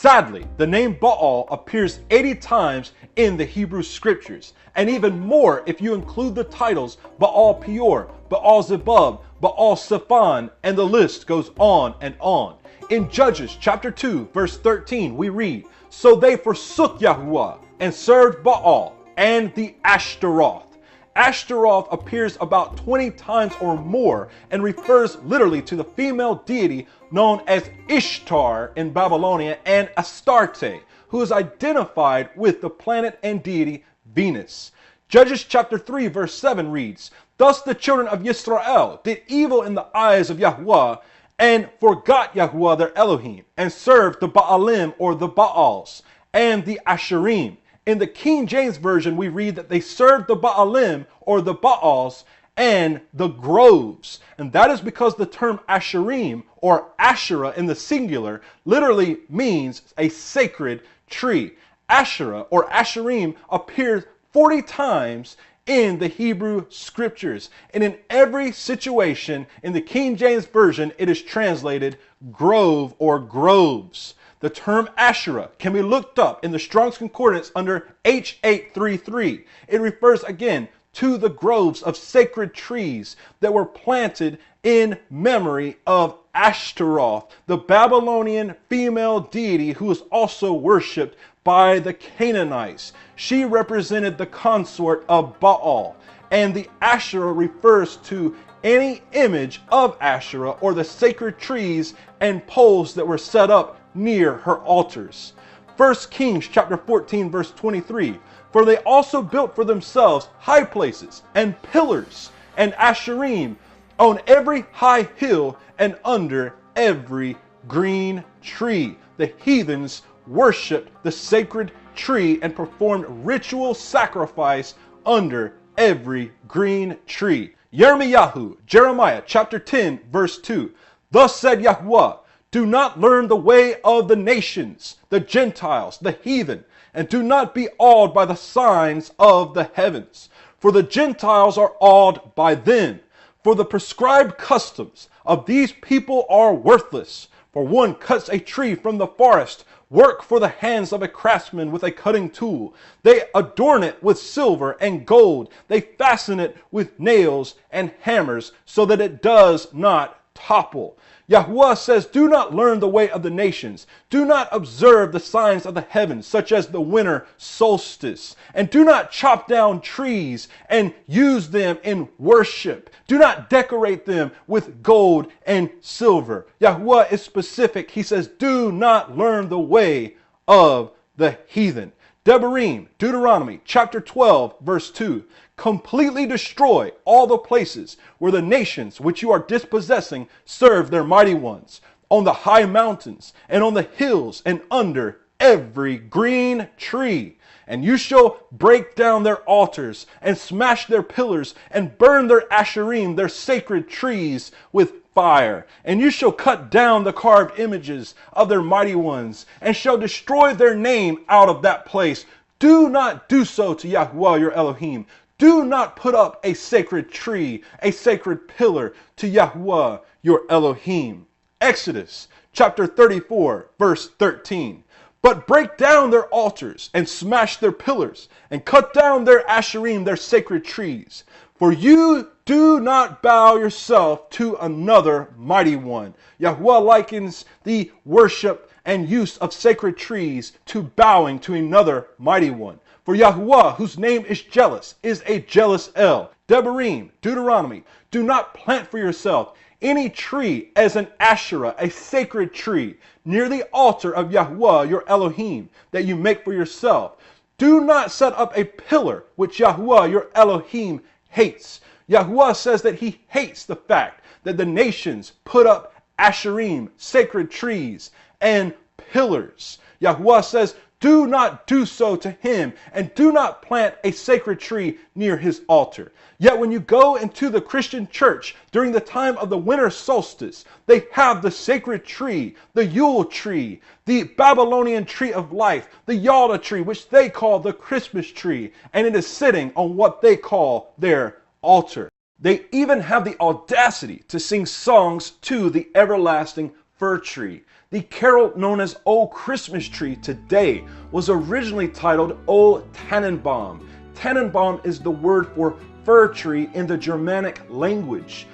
Sadly, the name Baal appears 80 times in the Hebrew scriptures, and even more if you include the titles Baal Peor, Baal Zebub, Baal Zephon, and the list goes on and on. In Judges chapter 2 verse 13 we read, "So they forsook Yahuwah and served Baal and the Ashtaroth." Ashtaroth appears about 20 times or more and refers literally to the female deity known as Ishtar in Babylonia and Astarte, who is identified with the planet and deity Venus. Judges chapter 3 verse 7 reads, "Thus the children of Yisrael did evil in the eyes of Yahuwah and forgot Yahuwah their Elohim and served the Baalim or the Baals and the Asherim." In the King James Version, we read that they served the Baalim or the Baals and the groves. And that is because the term Asherim or Asherah in the singular literally means a sacred tree. Asherah or Asherim appears 40 times in the Hebrew scriptures. And in every situation in the King James Version, it is translated grove or groves. The term Asherah can be looked up in the Strong's Concordance under H833. It refers again to the groves of sacred trees that were planted in memory of Ashtaroth, the Babylonian female deity who was also worshipped by the Canaanites. She represented the consort of Baal, and the Asherah refers to any image of Asherah or the sacred trees and poles that were set up near her altars. 1 Kings chapter 14 verse 23, "For they also built for themselves high places and pillars and Asherim on every high hill and under every green tree." The heathens worshipped the sacred tree and performed ritual sacrifice under every green tree. Jeremiah chapter 10 verse 2, "Thus said Yahuwah, do not learn the way of the nations, the Gentiles, the heathen, and do not be awed by the signs of the heavens. For the Gentiles are awed by them. For the prescribed customs of these people are worthless. For one cuts a tree from the forest, work for the hands of a craftsman with a cutting tool. They adorn it with silver and gold. They fasten it with nails and hammers so that it does not topple." Yahuwah says, do not learn the way of the nations. Do not observe the signs of the heavens, such as the winter solstice. And do not chop down trees and use them in worship. Do not decorate them with gold and silver. Yahuwah is specific. He says, do not learn the way of the heathen. Devarim, Deuteronomy chapter 12, verse 2. "Completely destroy all the places where the nations which you are dispossessing serve their mighty ones, on the high mountains and on the hills and under every green tree. And you shall break down their altars and smash their pillars and burn their Asherim, their sacred trees, with fire. And you shall cut down the carved images of their mighty ones and shall destroy their name out of that place. Do not do so to Yahuwah your Elohim. Do not put up a sacred tree, a sacred pillar to Yahuwah your Elohim." Exodus chapter 34 verse 13. "But break down their altars and smash their pillars and cut down their Asherim, their sacred trees. For you do not bow yourself to another mighty one." Yahuwah likens the worship and use of sacred trees to bowing to another mighty one. For Yahuwah, whose name is jealous, is a jealous El. Devarim, Deuteronomy, "Do not plant for yourself any tree as an Asherah, a sacred tree, near the altar of Yahuwah your Elohim, that you make for yourself. Do not set up a pillar which Yahuwah your Elohim hates." Yahuwah says that he hates the fact that the nations put up Asherim, sacred trees, and pillars. Yahuwah says, do not do so to him, and do not plant a sacred tree near his altar. Yet when you go into the Christian church during the time of the winter solstice, they have the sacred tree, the Yule tree, the Babylonian tree of life, the Yalda tree, which they call the Christmas tree, and it is sitting on what they call their altar. They even have the audacity to sing songs to the everlasting fir tree. The carol known as O Christmas Tree today was originally titled O Tannenbaum. Tannenbaum is the word for fir tree in the Germanic language.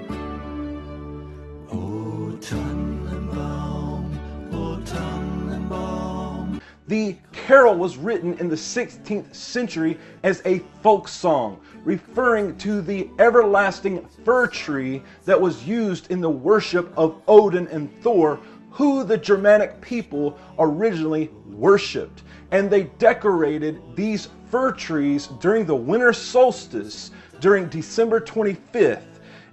O Tannenbaum, O Tannenbaum. The carol was written in the 16th century as a folk song, referring to the everlasting fir tree that was used in the worship of Odin and Thor, who the Germanic people originally worshipped. And they decorated these fir trees during the winter solstice, during December 25th.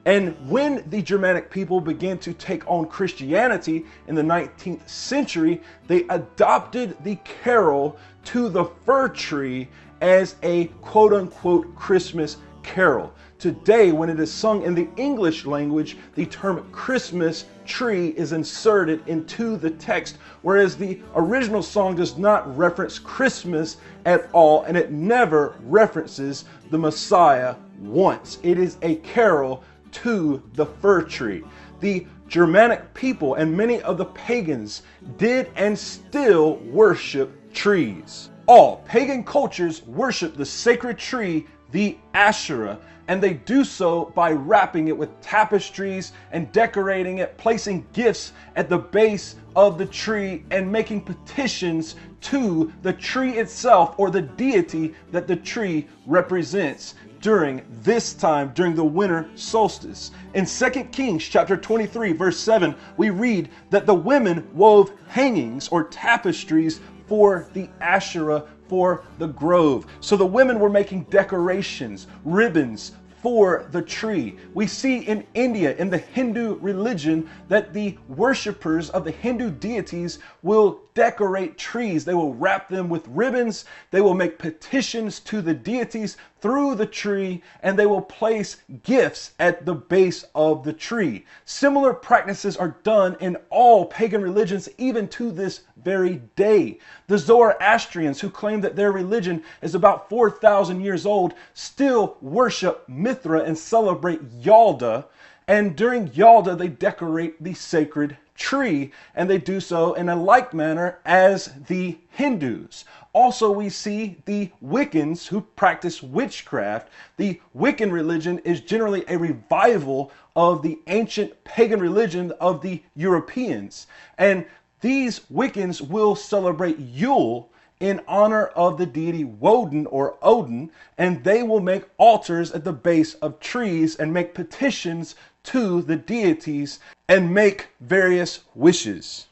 And when the Germanic people began to take on Christianity in the 19th century, they adopted the carol to the fir tree as a quote-unquote Christmas carol. Today, when it is sung in the English language, the term Christmas tree is inserted into the text, whereas the original song does not reference Christmas at all, and it never references the Messiah once. It is a carol to the fir tree. The Germanic people and many of the pagans did and still worship trees. All pagan cultures worship the sacred tree, the Asherah, and they do so by wrapping it with tapestries and decorating it, placing gifts at the base of the tree, and making petitions to the tree itself or the deity that the tree represents during this time, during the winter solstice. In 2 Kings chapter 23, verse 7, we read that the women wove hangings or tapestries for the Asherah, for the grove. So the women were making decorations, ribbons for the tree. We see in India, in the Hindu religion, that the worshippers of the Hindu deities will decorate trees. They will wrap them with ribbons. They will make petitions to the deities through the tree, and they will place gifts at the base of the tree. Similar practices are done in all pagan religions, even to this very day. The Zoroastrians, who claim that their religion is about 4,000 years old, still worship Mithra and celebrate Yalda. And during Yalda, they decorate the sacred tree, and they do so in a like manner as the Hindus. Also, we see the Wiccans who practice witchcraft. The Wiccan religion is generally a revival of the ancient pagan religion of the Europeans. And these Wiccans will celebrate Yule in honor of the deity Woden or Odin, and they will make altars at the base of trees and make petitions to the deities and make various wishes.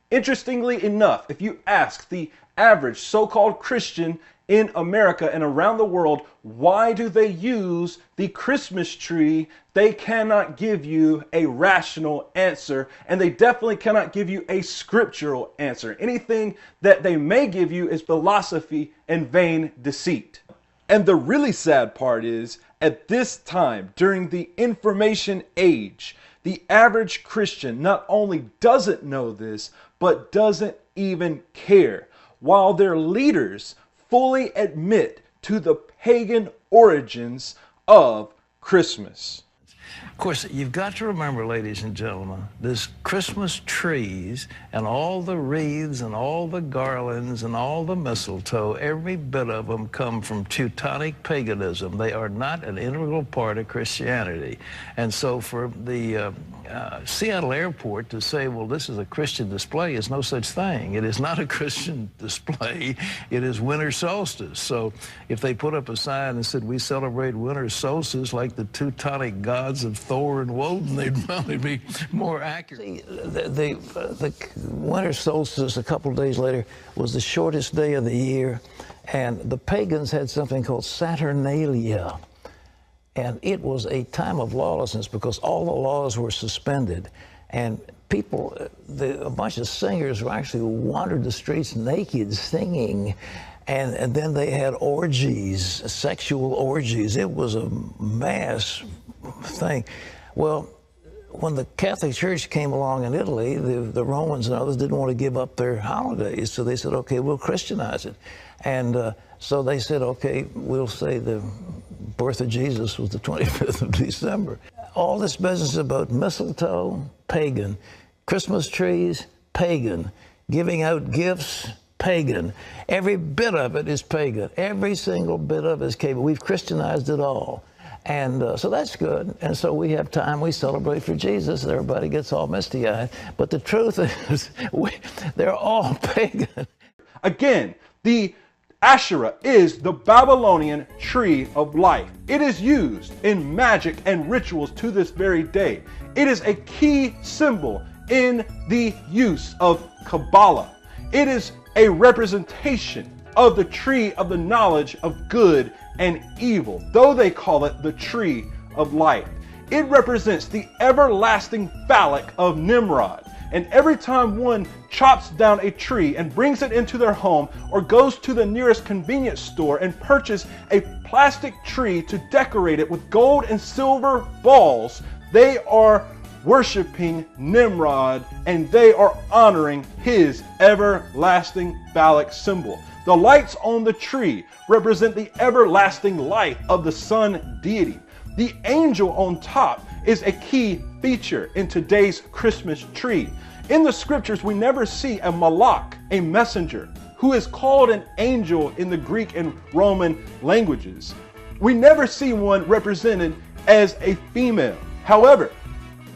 Interestingly enough, if you ask the average so-called Christian in America and around the world, why do they use the Christmas tree? They cannot give you a rational answer, and they definitely cannot give you a scriptural answer. Anything that they may give you is philosophy and vain deceit. And the really sad part is, at this time, during the information age, the average Christian not only doesn't know this, but doesn't even care, while their leaders fully admit to the pagan origins of Christmas. Of course, you've got to remember, ladies and gentlemen, this Christmas trees and all the wreaths and all the garlands and all the mistletoe, every bit of them come from Teutonic paganism. They are not an integral part of Christianity. And so for the Seattle airport to say, well, this is a Christian display, is no such thing. It is not a Christian display. It is winter solstice. So if they put up a sign and said, we celebrate winter solstice like the Teutonic gods of Thor and Woden, they'd probably be more accurate. See, the winter solstice a couple of days later was the shortest day of the year, and the pagans had something called Saturnalia. And it was a time of lawlessness because all the laws were suspended. And people, a bunch of singers actually wandered the streets naked singing. And then they had orgies, sexual orgies. It was a mass thing. Well, when the Catholic Church came along in Italy, the Romans and others didn't want to give up their holidays. So they said, okay, we'll Christianize it. And so they said, okay, we'll say the birth of Jesus was the 25th of December. All this business about mistletoe, pagan, Christmas trees, pagan. Giving out gifts, pagan. Every bit of it is pagan. Every single bit of it is pagan. We've Christianized it all. And so that's good. And so we have time, we celebrate for Jesus. Everybody gets all misty-eyed. But the truth is, they're all pagan. Again, the Asherah is the Babylonian tree of life. It is used in magic and rituals to this very day. It is a key symbol in the use of Kabbalah. It is a representation of the tree of the knowledge of good and evil, though they call it the tree of life. It represents the everlasting phallic of Nimrod. And every time one chops down a tree and brings it into their home or goes to the nearest convenience store and purchases a plastic tree to decorate it with gold and silver balls, they are worshiping Nimrod and they are honoring his everlasting phallic symbol. The lights on the tree represent the everlasting life of the sun deity. The angel on top is a key feature in today's Christmas tree. In the scriptures, we never see a malach, a messenger, who is called an angel in the Greek and Roman languages. We never see one represented as a female. However,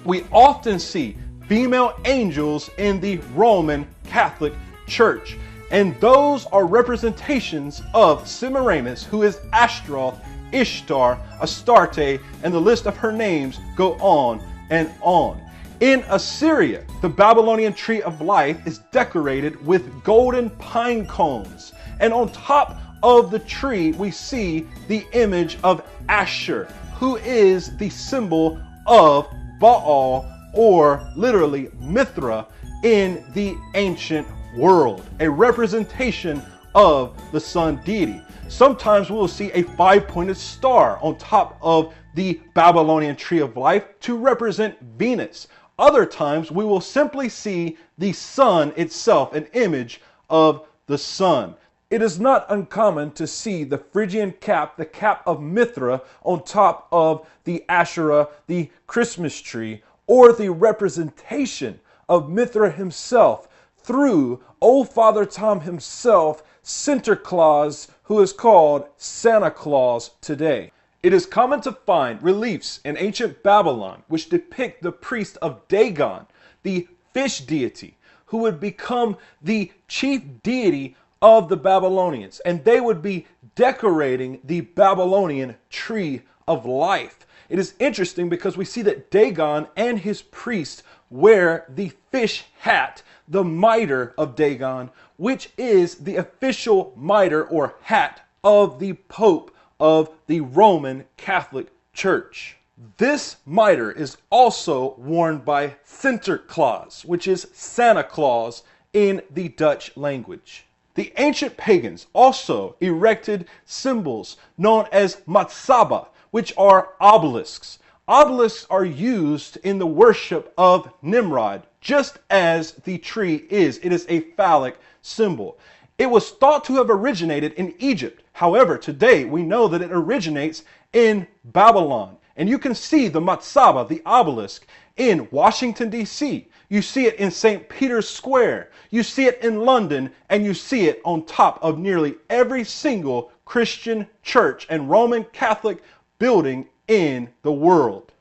we often see female angels in the Roman Catholic Church. And those are representations of Semiramis, who is Ashtaroth, Ishtar, Astarte, and the list of her names go on and on. In Assyria, the Babylonian tree of life is decorated with golden pine cones. And on top of the tree, we see the image of Asher, who is the symbol of Baal, or literally Mithra, in the ancient world, a representation of the sun deity. Sometimes we will see a 5-pointed star on top of the Babylonian tree of life to represent Venus. Other times we will simply see the sun itself, an image of the sun. It is not uncommon to see the Phrygian cap, the cap of Mithra, on top of the Asherah, the Christmas tree, or the representation of Mithra himself through Old Father Tom himself, Sinterklaas, who is called Santa Claus today. It is common to find reliefs in ancient Babylon which depict the priest of Dagon, the fish deity, who would become the chief deity of the Babylonians, and they would be decorating the Babylonian tree of life. It is interesting because we see that Dagon and his priests wear the fish hat, the mitre of Dagon, which is the official mitre or hat of the Pope of the Roman Catholic Church. This mitre is also worn by Sinterklaas, which is Santa Claus in the Dutch language. The ancient pagans also erected symbols known as matsaba, which are obelisks. Obelisks are used in the worship of Nimrod, just as the tree is. It is a phallic symbol. It was thought to have originated in Egypt. However, today we know that it originates in Babylon. And you can see the matsaba, the obelisk, in Washington, D.C. You see it in St. Peter's Square. You see it in London, and you see it on top of nearly every single Christian church and Roman Catholic building in the world.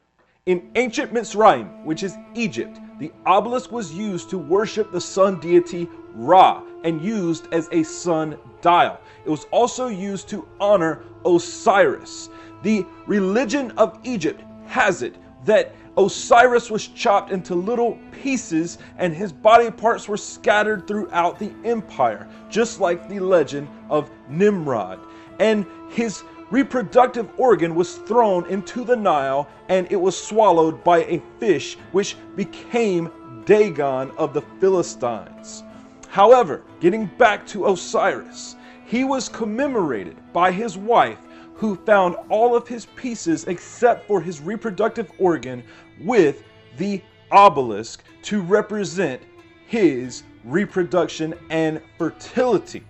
In ancient Mitzrayim, which is Egypt, the obelisk was used to worship the sun deity Ra and used as a sun dial. It was also used to honor Osiris. The religion of Egypt has it that Osiris was chopped into little pieces and his body parts were scattered throughout the empire, just like the legend of Nimrod. And his reproductive organ was thrown into the Nile and it was swallowed by a fish, which became Dagon of the Philistines. However, getting back to Osiris, he was commemorated by his wife, who found all of his pieces except for his reproductive organ with the obelisk to represent his reproduction and fertility.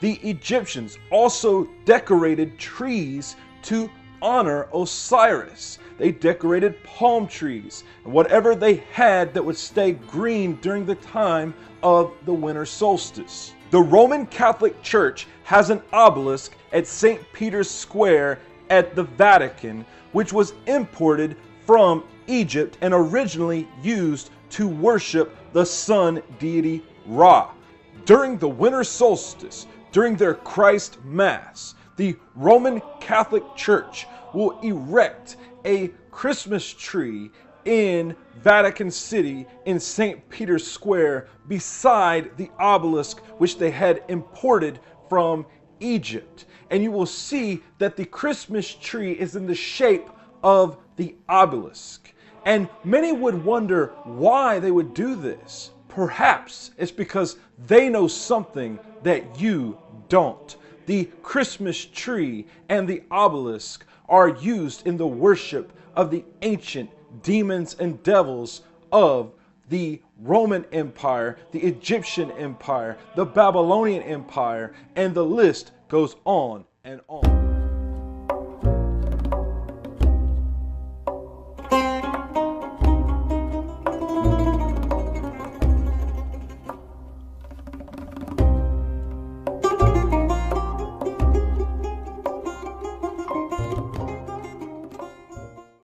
The Egyptians also decorated trees to honor Osiris. They decorated palm trees and whatever they had that would stay green during the time of the winter solstice. The Roman Catholic Church has an obelisk at St. Peter's Square at the Vatican, which was imported from Egypt and originally used to worship the sun deity Ra. During the winter solstice, during their Christ Mass, the Roman Catholic Church will erect a Christmas tree in Vatican City in St. Peter's Square beside the obelisk which they had imported from Egypt. And you will see that the Christmas tree is in the shape of the obelisk. And many would wonder why they would do this. Perhaps it's because they know something that you don't. The Christmas tree and the obelisk are used in the worship of the ancient demons and devils of the Roman Empire, the Egyptian Empire, the Babylonian Empire, and the list goes on and on.